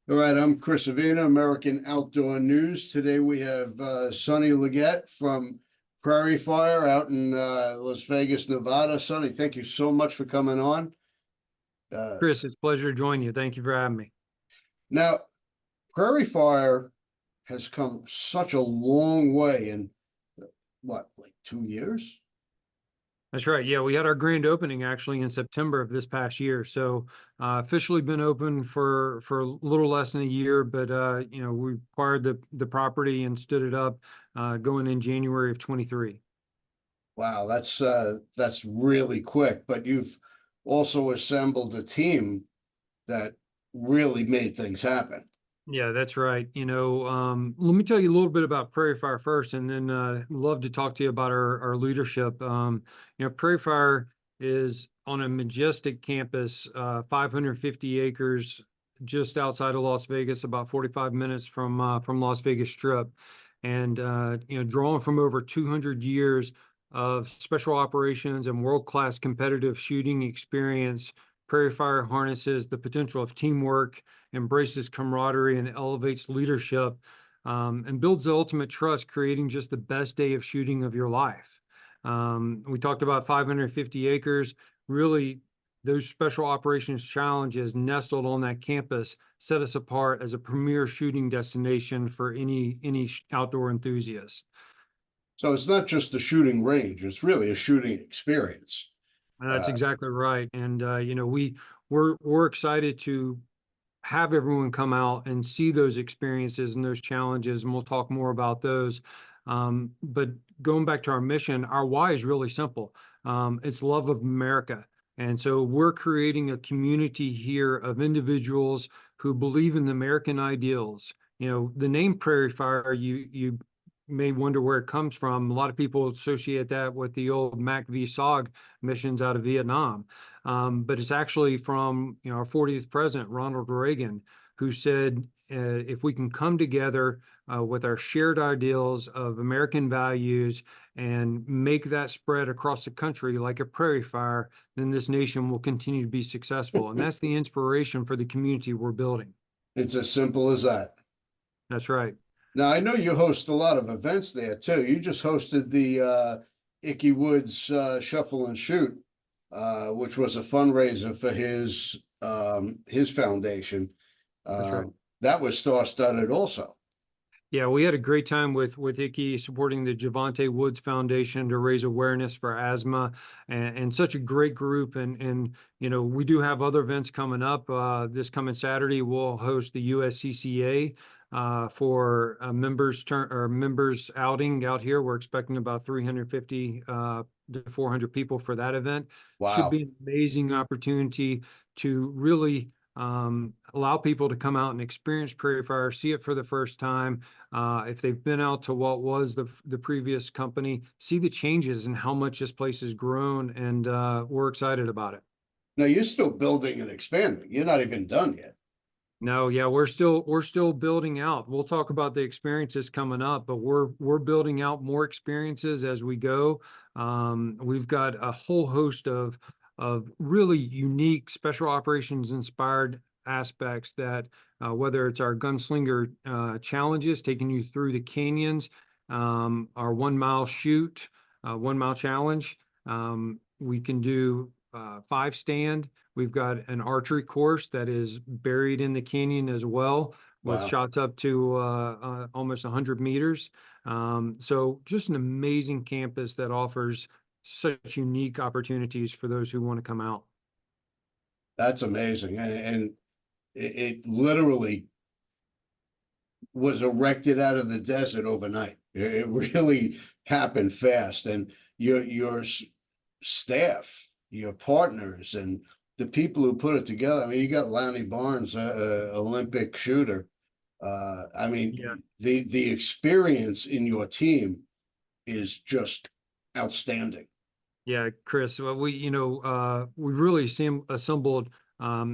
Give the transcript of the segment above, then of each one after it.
All right, I'm Chris Avina, American Outdoor News. Today we have Sonny Leggett from PrairiefFire out in Las Vegas, Nevada. Sonny, thank you so much for coming on. Chris, it's a pleasure to join you. Thank you for having me. Now, PrairiefFire has come such a long way in what, like 2 years? That's right. Yeah, we had our grand opening actually in September of this past year. So officially been open for a little less than a year, but we acquired the property and stood it up going in January of 23. Wow, that's really quick. But you've also assembled a team that really made things happen. Yeah, that's right. Let me tell you a little bit about Prairie Fire first, and then love to talk to you about our leadership. Prairie Fire is on a majestic campus, 550 acres, just outside of Las Vegas, about 45 minutes from Las Vegas Strip, and drawing from over 200 years of special operations and world-class competitive shooting experience. Prairie Fire harnesses the potential of teamwork, embraces camaraderie, and elevates leadership, and builds the ultimate trust, creating just the best day of shooting of your life. We talked about 550 acres. Really, those special operations challenges nestled on that campus set us apart as a premier shooting destination for any outdoor enthusiast. So it's not just a shooting range, it's really a shooting experience. That's exactly right. And we're excited to have everyone come out and see those experiences and those challenges, and we'll talk more about those. But going back to our mission, our why is really simple. It's love of America. And so we're creating a community here of individuals who believe in the American ideals. The name Prairie Fire, you may wonder where it comes from. A lot of people associate that with the old Mac v. SOG missions out of Vietnam. But it's actually from our 40th president, Ronald Reagan, who said, if we can come together with our shared ideals of American values and make that spread across the country like a prairie fire, then this nation will continue to be successful. And that's the inspiration for the community we're building. It's as simple as that. That's right. Now, I know you host a lot of events there too. You just hosted the Icky Woods Shuffle and Shoot, which was a fundraiser for his foundation. That's right. That was star-studded also. Yeah, we had a great time with Icky supporting the Javante Woods Foundation to raise awareness for asthma, and such a great group. And we do have other events coming up. This coming Saturday, we'll host the USCCA for a members outing out here. We're expecting about 350 to 400 people for that event. Wow. Should be an amazing opportunity to really allow people to come out and experience Prairie Fire, see it for the first time. If they've been out to what was the previous company, see the changes and how much this place has grown, and we're excited about it. Now, you're still building and expanding. You're not even done yet. No, yeah, we're still building out. We'll talk about the experiences coming up, but we're building out more experiences as we go. We've got a whole host of really unique special operations inspired aspects that whether it's our gunslinger challenges taking you through the canyons, our 1 mile shoot, 1 mile challenge, we can do 5 stand. We've got an archery course that is buried in the canyon as well, with Wow. shots up to almost 100 meters. So just an amazing campus that offers such unique opportunities for those who want to come out. That's amazing. And it literally was erected out of the desert overnight. It really happened fast. And your staff, your partners, and the people who put it together. I mean, you got Lanny Barnes, Olympic shooter. I mean, Yeah. the experience in your team is just outstanding. Yeah, Chris, well, we really assembled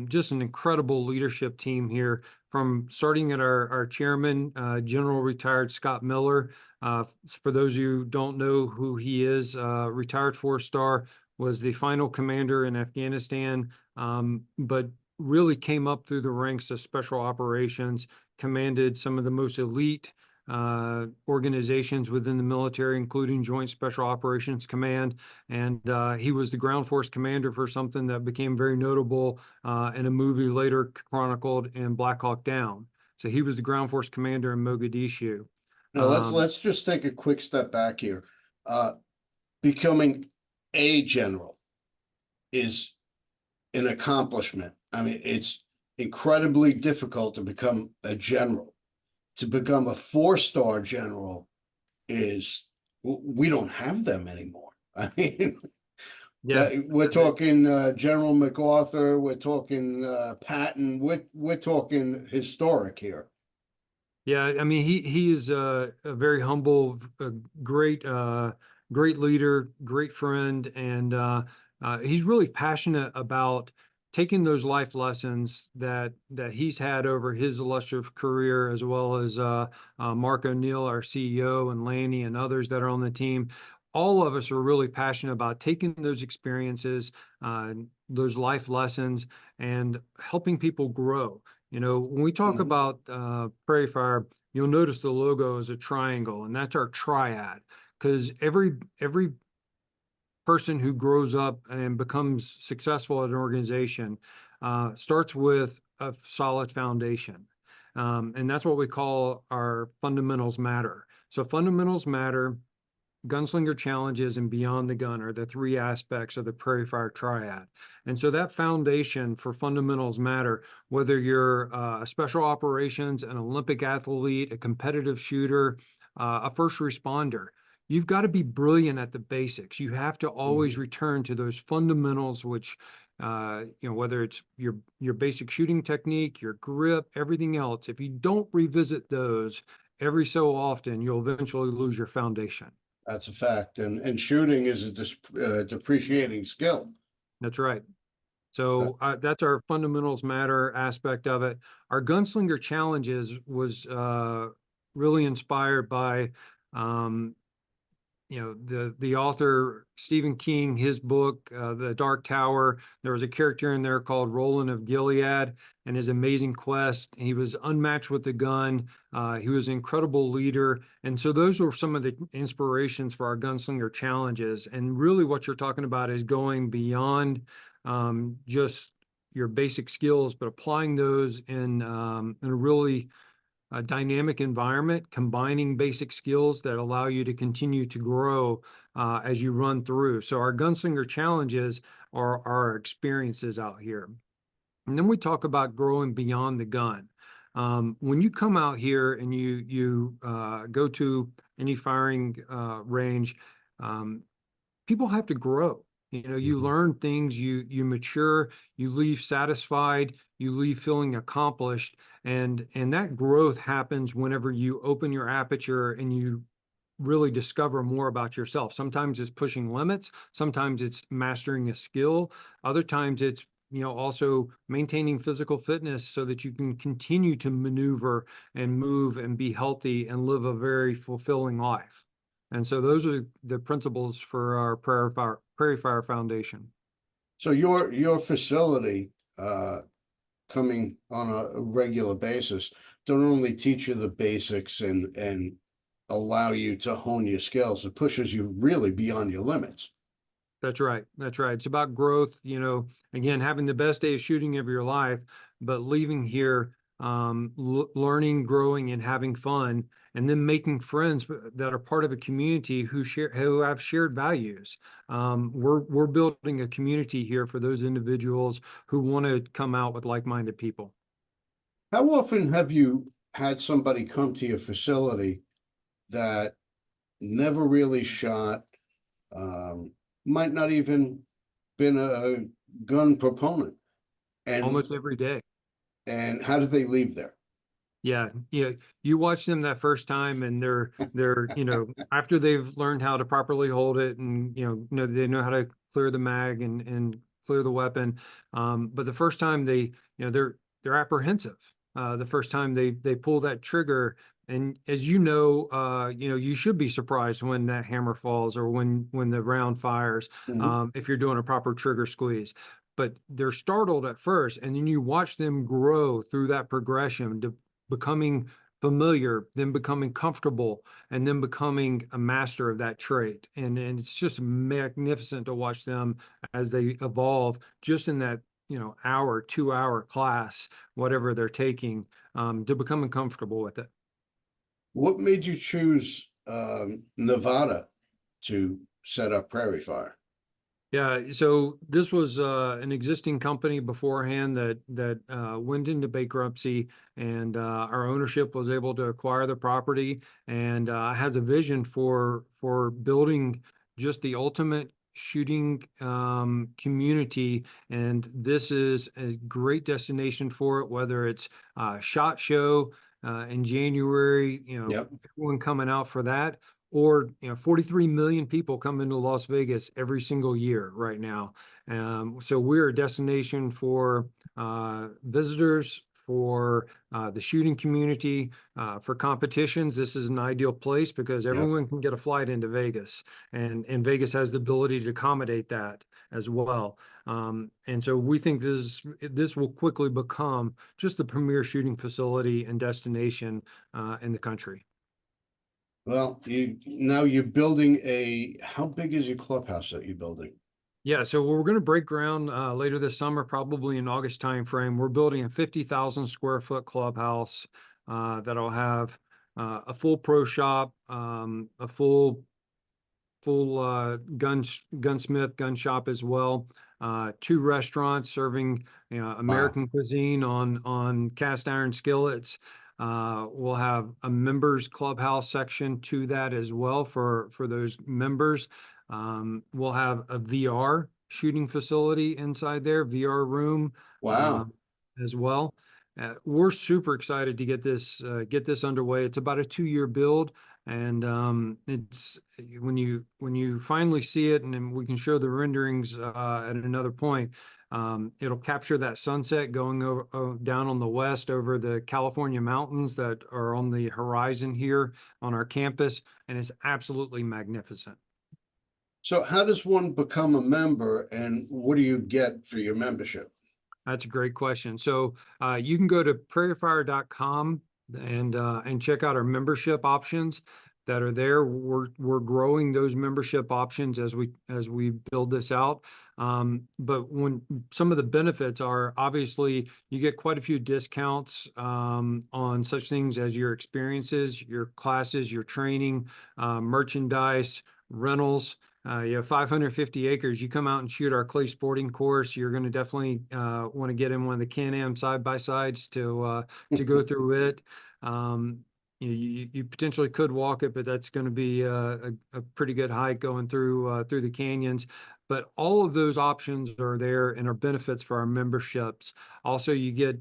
just an incredible leadership team here, from starting at our chairman, General Retired Scott Miller. For those who don't know who he is, retired 4-star, was the final commander in Afghanistan, but really came up through the ranks of special operations, commanded some of the most elite organizations within the military, including Joint Special Operations Command. And he was the ground force commander for something that became very notable in a movie later chronicled in Black Hawk Down. So he was the ground force commander in Mogadishu. Now let's just take a quick step back here. Becoming a general is an accomplishment. I mean, it's incredibly difficult to become a general. To become a 4-star general is, we don't have them anymore. I mean, Yeah, we're talking General MacArthur, we're talking Patton, we're talking historic here. yeah. I mean, he is a very humble, great great leader, great friend, and he's really passionate about taking those life lessons that he's had over his illustrious career, as well as Mark O'Neill, our CEO, and Lanny and others that are on the team. All of us are really passionate about taking those experiences, those life lessons, and helping people grow. You know, when we talk Mhm. about PrairiFire, you'll notice the logo is a triangle, and that's our triad. Because every person who grows up and becomes successful at an organization starts with a solid foundation. And that's what we call our fundamentals matter. So fundamentals matter, gunslinger challenges, and beyond the gun are the three aspects of the Prairie Fire triad. And so that foundation for fundamentals matter, whether you're a special operations, an Olympic athlete, a competitive shooter, a first responder. You've got to be brilliant at the basics. You have to always return to those fundamentals, which whether it's your basic shooting technique, your grip, everything else. If you don't revisit those every so often, you'll eventually lose your foundation. That's a fact. And shooting is a depreciating skill. That's right. So, So that's our fundamentals matter aspect of it. Our gunslinger challenges was really inspired by um, the author Stephen King, his book The Dark Tower. There was a character in there called Roland of Gilead and his amazing quest. He was unmatched with the gun. He was an incredible leader, and so those were some of the inspirations for our gunslinger challenges. And really what you're talking about is going beyond just your basic skills, but applying those in a really a dynamic environment, combining basic skills that allow you to continue to grow as you run through. So our gunslinger challenges are our experiences out here. And then we talk about growing beyond the gun. When you come out here and you go to any firing range, people have to grow. You know, you learn things, you mature, you leave satisfied, you leave feeling accomplished, and that growth happens whenever you open your aperture and you really discover more about yourself. Sometimes it's pushing limits, sometimes it's mastering a skill, other times it's also maintaining physical fitness so that you can continue to maneuver and move and be healthy and live a very fulfilling life. And so those are the principles for our Prairie Fire Foundation. so your facility, coming on a regular basis, don't only teach you the basics and allow you to hone your skills, it pushes you really beyond your limits. That's right. That's right. It's about growth, again, having the best day of shooting of your life, but leaving here, learning, growing, and having fun, and then making friends that are part of a community who have shared values. We're building a community here for those individuals who want to come out with like-minded people. How often have you had somebody come to your facility that never really shot, might not even been a gun proponent, and Almost every day. how did they leave there? Yeah, you watch them that first time and they're after they've learned how to properly hold it and they know how to clear the mag and clear the weapon. But the first time they're apprehensive. The first time they pull that trigger, and as you should be surprised when that hammer falls or when the round fires, Mhm. if you're doing a proper trigger squeeze. but they're startled at first, and then you watch them grow through that progression to becoming familiar, then becoming comfortable, and then becoming a master of that trait. And it's just magnificent to watch them as they evolve just in that, hour, 2 hour class, whatever they're taking, to becoming comfortable with it. What made you choose Nevada to set up Prairie Fire? Yeah, so this was an existing company beforehand that went into bankruptcy, and our ownership was able to acquire the property, and has a vision for building just the ultimate shooting community, and this is a great destination for it. Whether it's SHOT Show in January, Yep. everyone coming out for that, or 43 million people come into Las Vegas every single year right now. So we're a destination for visitors, for the shooting community, for competitions. This is an ideal place because Yep. everyone can get a flight into Vegas, and Vegas has the ability to accommodate that as well. And so we think this will quickly become just the premier shooting facility and destination in the country. Well, you're building how big is your clubhouse that you're building? Yeah, so we're going to break ground later this summer, probably in August timeframe. We're building a 50,000 square foot clubhouse that'll have a full pro shop, a full gunsmith gun shop as well, two restaurants serving Wow. American cuisine on cast iron skillets. We'll have a members clubhouse section to that as well for those members. We'll have a VR shooting facility inside there, VR room, Wow. as well. We're super excited to get this underway. It's about a 2-year build, and it's when you finally see it, and then we can show the renderings at another point. It'll capture that sunset going over, down on the west over the California mountains that are on the horizon here on our campus, and it's absolutely magnificent. So how does one become a member, and what do you get for your membership? That's a great question. So you can go to prairiefire.com and check out our membership options that are there. We're growing those membership options as we build this out. But when some of the benefits are, obviously you get quite a few discounts on such things as your experiences, your classes, your training, merchandise, rentals. You have 550 acres. You come out and shoot our clay sporting course, you're going to definitely want to get in one of the Can-Am side-by-sides to go through it. You potentially could walk it, but that's going to be a pretty good hike going through the canyons. But all of those options are there and are benefits for our memberships. Also, you get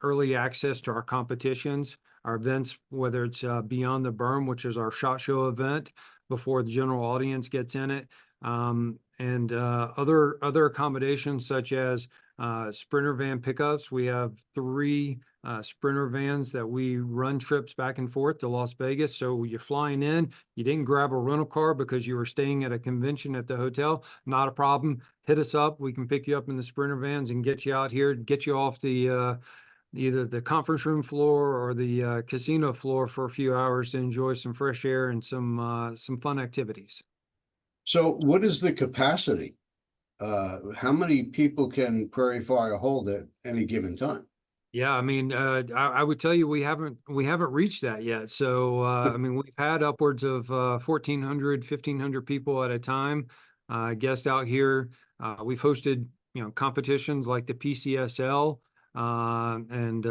early access to our competitions, our events, whether it's Beyond the Berm, which is our SHOT Show event, before the general audience gets in it, and other accommodations such as Sprinter van pickups. We have 3 Sprinter vans that we run trips back and forth to Las Vegas. So you're flying in, you didn't grab a rental car because you were staying at a convention at the hotel, not a problem. Hit us up. We can pick you up in the Sprinter vans and get you out here, get you off the either the conference room floor or the casino floor for a few hours to enjoy some fresh air and some fun activities. So what is the capacity? How many people can Prairie Fire hold at any given time? Yeah, I mean, I would tell you we haven't reached that yet. So I mean, we've had upwards of 1,400, 1,500 people at a time guest out here. We've hosted competitions like the PCSL, and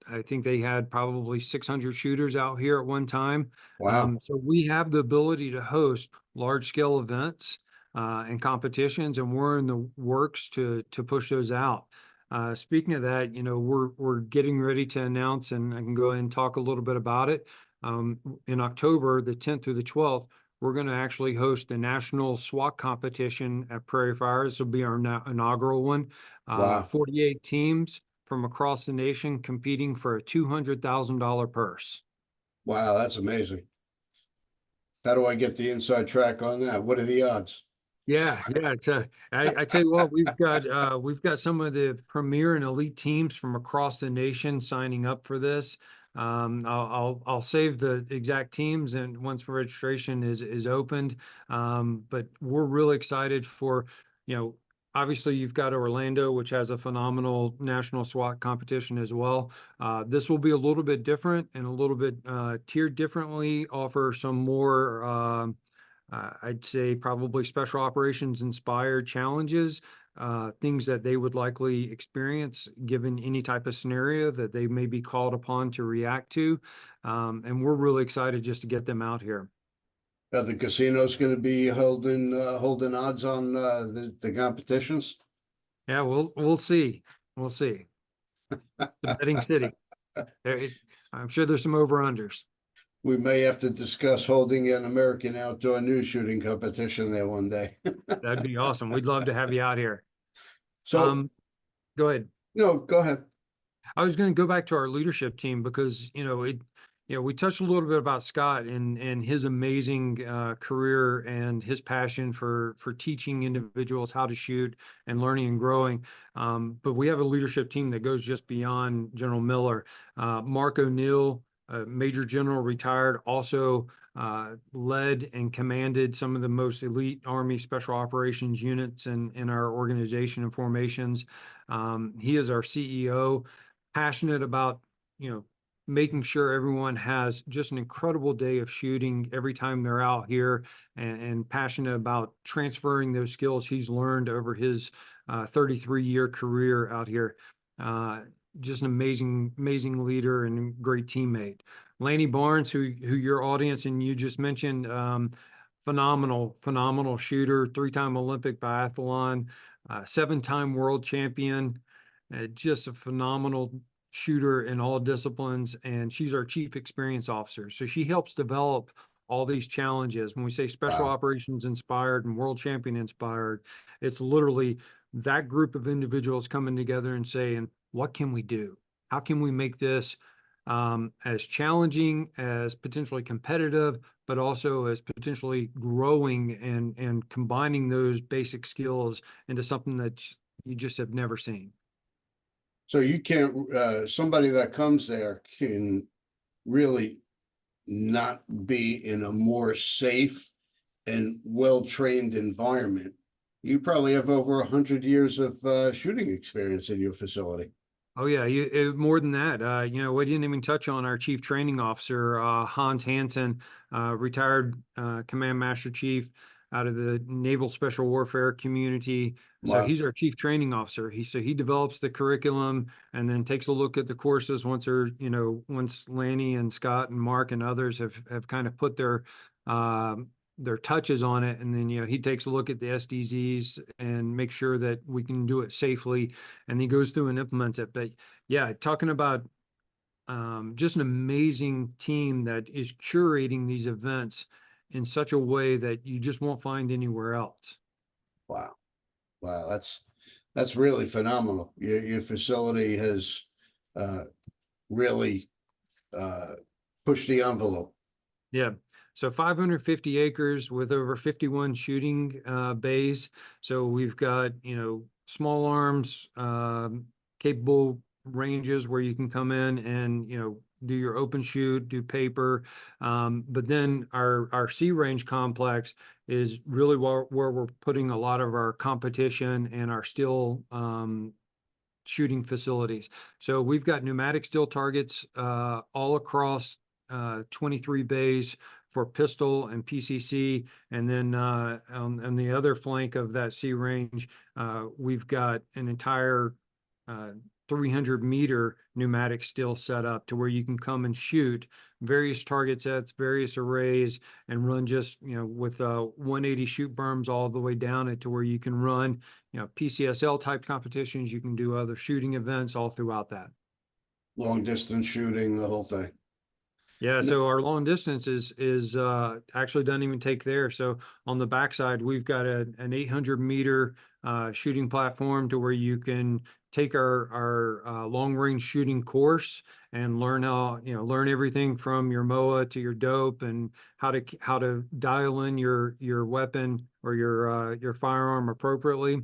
I think they had probably 600 shooters out here at one time. Wow. So we have the ability to host large scale events and competitions, and we're in the works to push those out. Speaking of that, we're getting ready to announce, and I can go ahead and talk a little bit about it. In October, the 10th through the 12th, we're going to actually host the national SWAT competition at Prairie Fire. This will be our inaugural one. Wow. 48 teams from across the nation competing for a $200,000 purse. Wow, that's amazing. How do I get the inside track on that? What are the odds? Yeah. I tell you what, we've got some of the premier and elite teams from across the nation signing up for this. I'll save the exact teams and once registration is opened. But we're really excited for, you know, obviously you've got Orlando, which has a phenomenal national SWAT competition as well. This will be a little bit different and a little bit tiered differently, offer some more I'd say probably special operations inspired challenges, things that they would likely experience given any type of scenario that they may be called upon to react to. And we're really excited just to get them out here. The casino's going to be holding odds on the competitions. Yeah, we'll see. We'll see. The betting city. I'm sure there's some over-unders. We may have to discuss holding an American outdoor news shooting competition there one day. That'd be awesome. We'd love to have you out here. So, Go ahead. no, go ahead. I was going to go back to our leadership team because, we touched a little bit about Scott and his amazing career and his passion for teaching individuals how to shoot and learning and growing. But we have a leadership team that goes just beyond General Miller. Mark O'Neill, Major General retired, also led and commanded some of the most elite Army Special Operations units in our organization and formations. He is our CEO, passionate about, making sure everyone has just an incredible day of shooting every time they're out here and passionate about transferring those skills he's learned over his 33-year career out here. Just an amazing leader and great teammate. Lanny Barnes, who your audience and you just mentioned, phenomenal shooter, 3-time Olympic biathlon, 7-time world champion, just a phenomenal shooter in all disciplines, and she's our chief experience officer. So she helps develop all these challenges. When we say special operations inspired and world champion inspired, it's literally that group of individuals coming together and saying, what can we do? How can we make this as challenging, as potentially competitive, but also as potentially growing and combining those basic skills into something that you just have never seen? So you can't, somebody that comes there can really not be in a more safe and well-trained environment. You probably have over 100 years of shooting experience in your facility. Oh yeah, more than that. We didn't even touch on our chief training officer, Hans Hansen, retired command master chief out of the Naval Special Warfare community. So Wow. he's our chief training officer. He develops the curriculum and then takes a look at the courses once Lanny and Scott and Mark and others have kind of put their touches on it, and then he takes a look at the SDZs and make sure that we can do it safely, and he goes through and implements it. But yeah, talking about just an amazing team that is curating these events in such a way that you just won't find anywhere else. Wow. Wow. That's really phenomenal. Your facility has really pushed the envelope. Yeah. So 550 acres with over 51 shooting bays. So we've got, small arms, capable ranges where you can come in and, do your open shoot, do paper. But then our C range complex is really where we're putting a lot of our competition and our steel shooting facilities. So we've got pneumatic steel targets all across 23 bays for pistol and PCC. And then on the other flank of that C range, we've got an entire 300-meter pneumatic steel set up to where you can come and shoot various target sets, various arrays, and run just, with 180 shoot berms all the way down it to where you can run, PCSL type competitions. You can do other shooting events all throughout that. Long distance shooting, the whole thing. Yeah, so our long distance is actually doesn't even take there. So on the backside, we've got an 800-meter shooting platform to where you can take our long range shooting course and learn learn everything from your MOA to your dope and how to dial in your weapon or your firearm appropriately.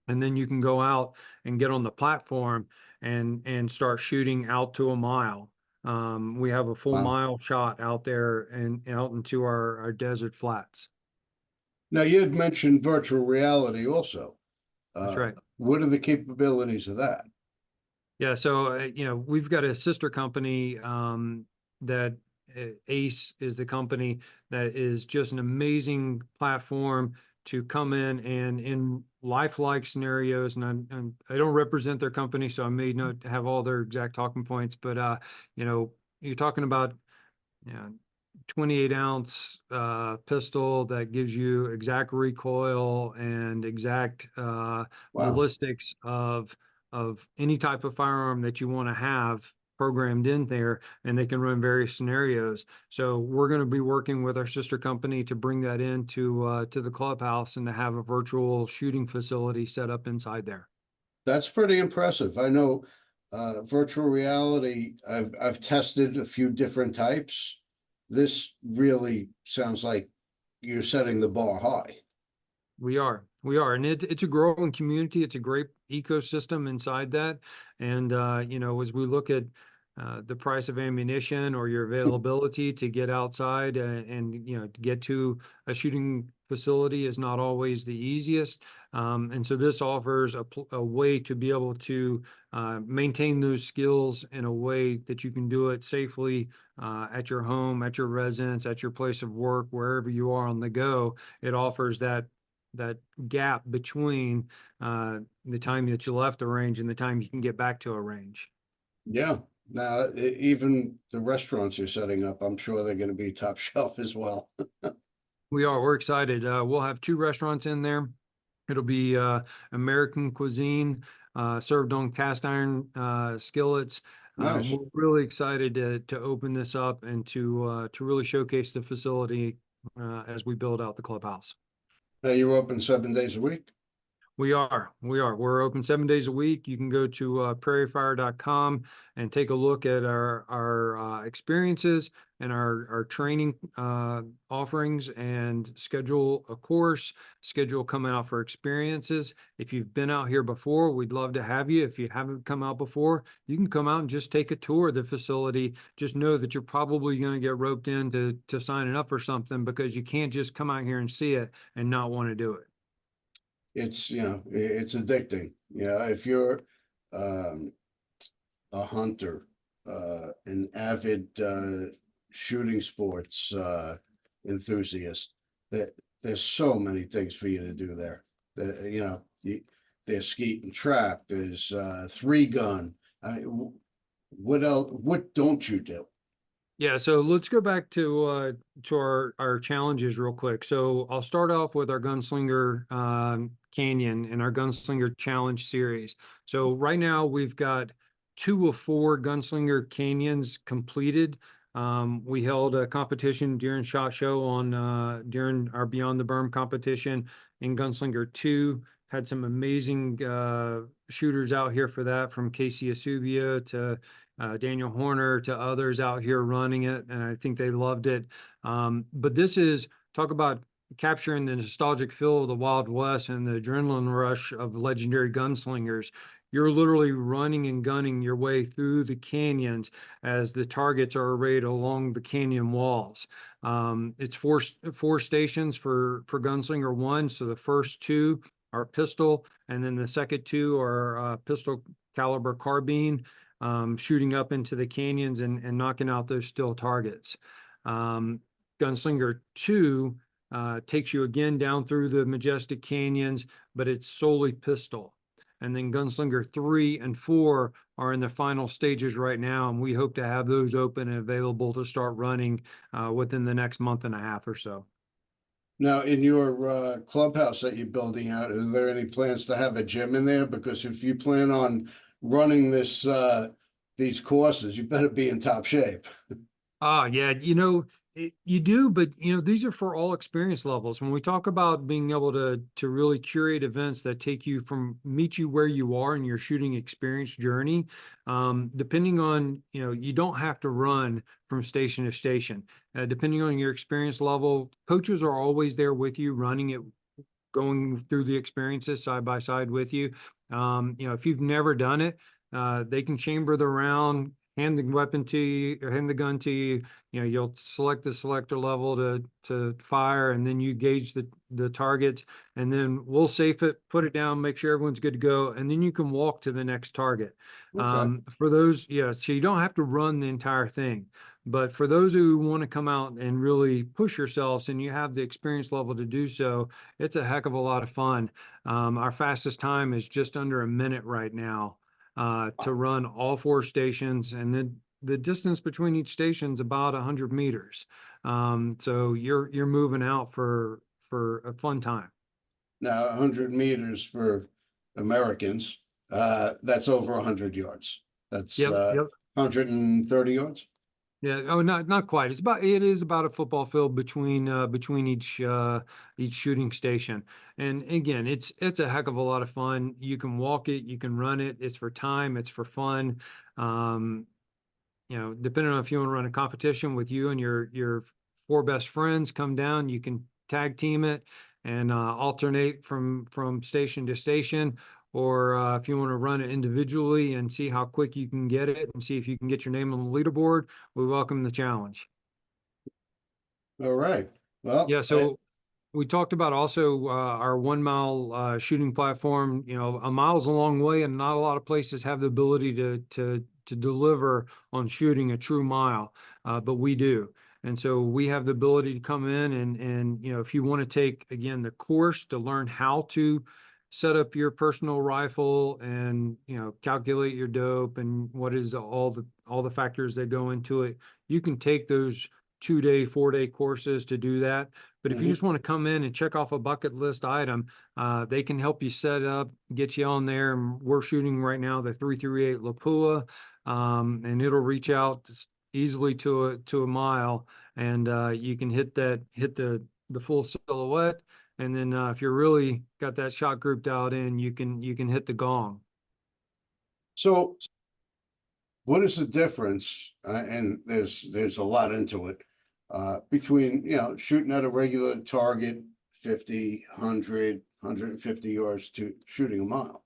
And then you can go out and get on the platform and start shooting out to a mile. We have a full Wow. mile shot out there and out into our desert flats. Now, you had mentioned virtual reality also. That's right. What are the capabilities of that? Yeah, so we've got a sister company that Ace is the company that is just an amazing platform to come in in lifelike scenarios. And I don't represent their company, so I may not have all their exact talking points, but you're talking about you know 28-ounce pistol that gives you exact recoil and exact Wow. ballistics of any type of firearm that you want to have programmed in there, and they can run various scenarios. So we're going to be working with our sister company to bring that into to the clubhouse and to have a virtual shooting facility set up inside there. That's pretty impressive. I know virtual reality, I've tested a few different types. This really sounds like you're setting the bar high. We are, and it's a growing community. It's a great ecosystem inside that, and as we look at the price of ammunition or your availability to get outside and to get to a shooting facility is not always the easiest, and so this offers a way to be able to maintain those skills in a way that you can do it safely at your home, at your residence, at your place of work, wherever you are on the go. It offers that gap between the time that you left the range and the time you can get back to a range. Yeah. Now, even the restaurants you're setting up, I'm sure they're going to be top shelf as well. We're excited. We'll have 2 restaurants in there. It'll be American cuisine served on cast iron skillets. Nice. We're really excited to open this up and to really showcase the facility as we build out the clubhouse. Now, you're open 7 days a week? We are. We're open 7 days a week. You can go to prairiefire.com and take a look at our experiences and our training offerings and schedule a course, schedule coming out for experiences. If you've been out here before, we'd love to have you. If you haven't come out before, you can come out and just take a tour of the facility. Just know that you're probably going to get roped into signing up for something because you can't just come out here and see it and not want to do it. It's, it's addicting. Yeah, if you're a hunter, an avid shooting sports enthusiast, that there's so many things for you to do there. There's skeet and trap, there's 3-gun. I mean, what else? What don't you do? Yeah, so let's go back to our challenges real quick. So I'll start off with our Gunslinger Canyon and our Gunslinger Challenge series. So right now we've got 2 of 4 Gunslinger Canyons completed. We held a competition during SHOT Show on during our Beyond the Berm competition in Gunslinger 2. Had some amazing shooters out here for that, from Casey Asubia to Daniel Horner to others out here running it, and I think they loved it. But this is, talk about capturing the nostalgic feel of the Wild West and the adrenaline rush of legendary gunslingers. You're literally running and gunning your way through the canyons as the targets are arrayed along the canyon walls. It's four stations for Gunslinger 1. So the first 2 are pistol, and then the second 2 are pistol caliber carbine, shooting up into the canyons and knocking out those still targets. Gunslinger 2 takes you again down through the majestic canyons, but it's solely pistol. And then Gunslinger 3 and 4 are in the final stages right now, and we hope to have those open and available to start running within the next month and a half or so. Now, in your clubhouse that you're building out, is there any plans to have a gym in there? Because if you plan on running these courses, you better be in top shape. Yeah, you do, but these are for all experience levels. When we talk about being able to really curate events that take you from meet you where you are in your shooting experience journey, depending on, you don't have to run from station to station. Depending on your experience level, coaches are always there with you, running it, going through the experiences side by side with you. If you've never done it, they can chamber the round, hand the weapon to you, or hand the gun to you. You'll select the selector level to fire, and then you gauge the targets, and then we'll safe it, put it down, make sure everyone's good to go, and then you can walk to the next target. Okay. For those, yeah, so you don't have to run the entire thing. But for those who want to come out and really push yourselves and you have the experience level to do so, it's a heck of a lot of fun. Our fastest time is just under a minute right now to Wow. run all 4 stations, and then the distance between each station is about 100 meters. So you're moving out for a fun time. Now, 100 meters for Americans, that's over 100 yards. That's Yep, yep. 130 yards. Yeah. Oh, not quite. It is about a football field between each shooting station. And again, it's a heck of a lot of fun. You can walk it, you can run it. It's for time, it's for fun. Um, Depending on if you want to run a competition with you and your 4 best friends, come down, you can tag team it and alternate from station to station. Or if you want to run it individually and see how quick you can get it and see if you can get your name on the leaderboard, we welcome the challenge. All right. Well, Yeah, so we talked about also our 1 mile shooting platform. A mile's a long way, and not a lot of places have the ability to deliver on shooting a true mile, but we do. And so we have the ability to come in and if you want to take again the course to learn how to set up your personal rifle and calculate your dope and what is all the factors that go into it, you can take those 2-day, 4-day courses to do that. But if you mhm. just want to come in and check off a bucket list item, they can help you set up, get you on there. And we're shooting right now the 338 Lapua, and it'll reach out easily to a mile, and you can hit the full silhouette. And then if you're really got that shot group dialed in, you can hit the gong. So what is the difference? And there's a lot into it, between, shooting at a regular target, 50, 100, 150 yards to shooting a mile.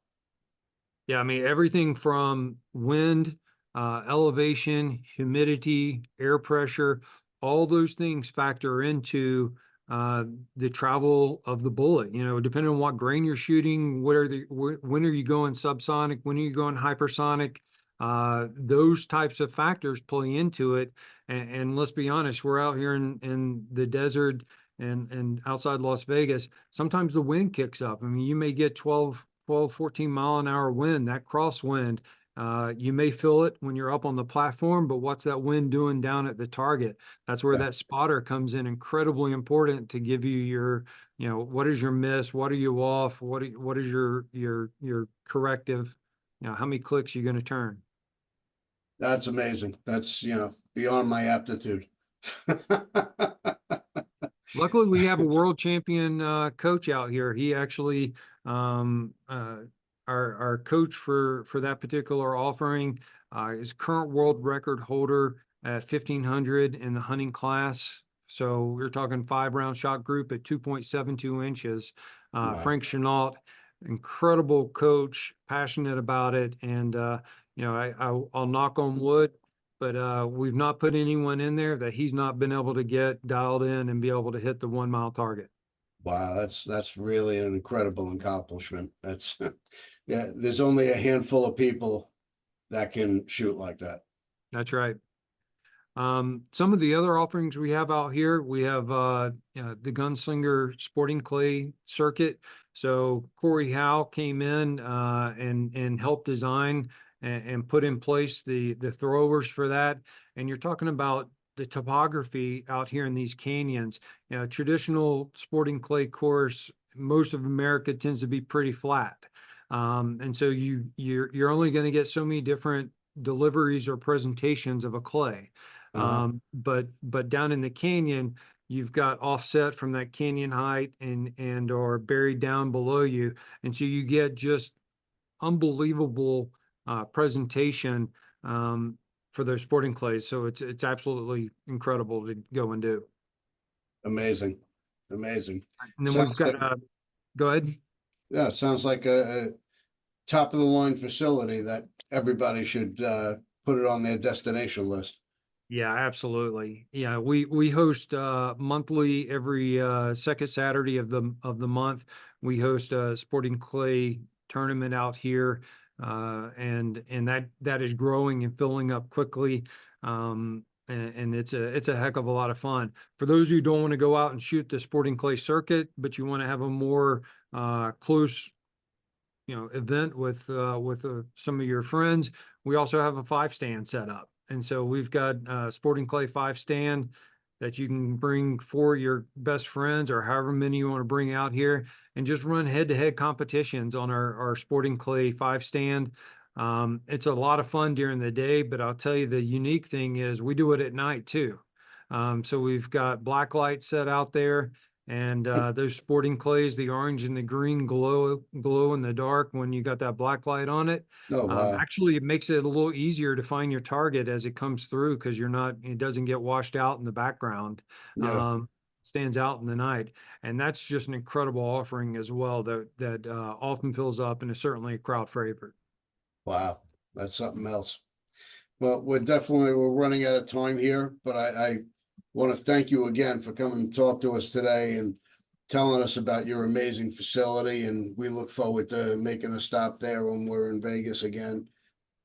Yeah, I mean, everything from wind, elevation, humidity, air pressure, all those things factor into uh, the travel of the bullet. Depending on what grain you're shooting, when are you going subsonic, when are you going hypersonic? Those types of factors play into it. And let's be honest, we're out here in the desert and outside Las Vegas. Sometimes the wind kicks up. I mean, you may get 12, 14 mile an hour wind, that crosswind. You may feel it when you're up on the platform, but what's that wind doing down at the target? That's where Yeah, that spotter comes in incredibly important to give you what is your miss? What are you off? What is your corrective? How many clicks are you going to turn? that's amazing. That's, beyond my aptitude. Luckily, we have a world champion coach out here. He actually, our coach for that particular offering, is current world record holder at 1500 in the hunting class. So we're talking 5 round shot group at 2.72 inches. Wow. Frank Chenault, incredible coach, passionate about it, and I'll knock on wood, but we've not put anyone in there that he's not been able to get dialed in and be able to hit the 1 mile target. Wow, that's really an incredible accomplishment. That's yeah, there's only a handful of people that can shoot like that. That's right. Some of the other offerings we have out here, we have the Gunslinger Sporting Clay Circuit. So Corey Howe came in and helped design and put in place the throwers for that. And you're talking about the topography out here in these canyons. Traditional sporting clay course, most of America tends to be pretty flat. And so you're only going to get so many different deliveries or presentations of a clay. But down in the canyon, you've got offset from that canyon height and or buried down below you. And so you get just unbelievable presentation for those sporting clays. So it's absolutely incredible to go and do. Amazing, amazing. And then we've Sounds got, like, go ahead. yeah, sounds like a top of the line facility that everybody should put it on their destination list. Yeah, absolutely. Yeah, we host monthly every second Saturday of the month. We host a sporting clay tournament out here, and that is growing and filling up quickly. And it's a heck of a lot of fun. For those who don't want to go out and shoot the sporting clay circuit, but you want to have a more close event with some of your friends, we also have a 5-stand set up. And so we've got a sporting clay 5-stand that you can bring for your best friends or however many you want to bring out here and just run head-to-head competitions on our sporting clay 5-stand. It's a lot of fun during the day, but I'll tell you the unique thing is we do it at night too. So we've got black light set out there, and those sporting clays, the orange and the green glow in the dark when you got that black light on it. Oh, wow. Actually, it makes it a little easier to find your target as it comes through because it doesn't get washed out in the background. Yeah. Stands out in the night, and that's just an incredible offering as well that often fills up and is certainly a crowd favorite. Wow. That's something else. Well, we're running out of time here, but I want to thank you again for coming to talk to us today and telling us about your amazing facility. And we look forward to making a stop there when we're in Vegas again.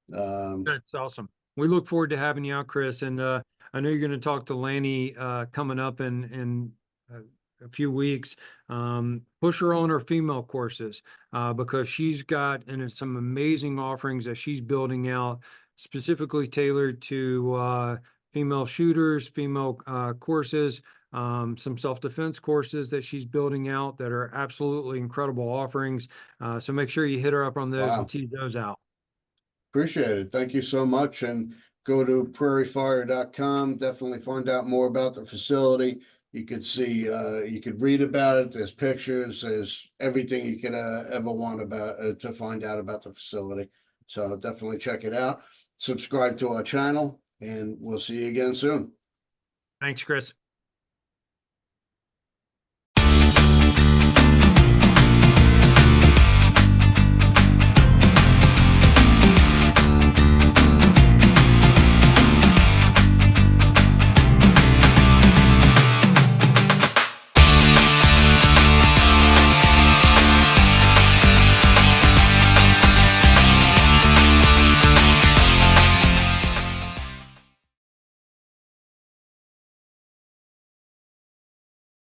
That's awesome. We look forward to having you out, Chris. And I know you're going to talk to Lanny coming up in a few weeks. Push her on her female courses because she's got some amazing offerings that she's building out, specifically tailored to female shooters, female courses, some self-defense courses that she's building out that are absolutely incredible offerings. So make sure you hit her up on those and Wow. tease those out. Appreciate it. Thank you so much. And go to prairiefire.com. Definitely find out more about the facility. You could see, you could read about it. There's pictures. There's everything you could ever want about to find out about the facility. So definitely check it out. Subscribe to our channel, and we'll see you again soon. Thanks, Chris.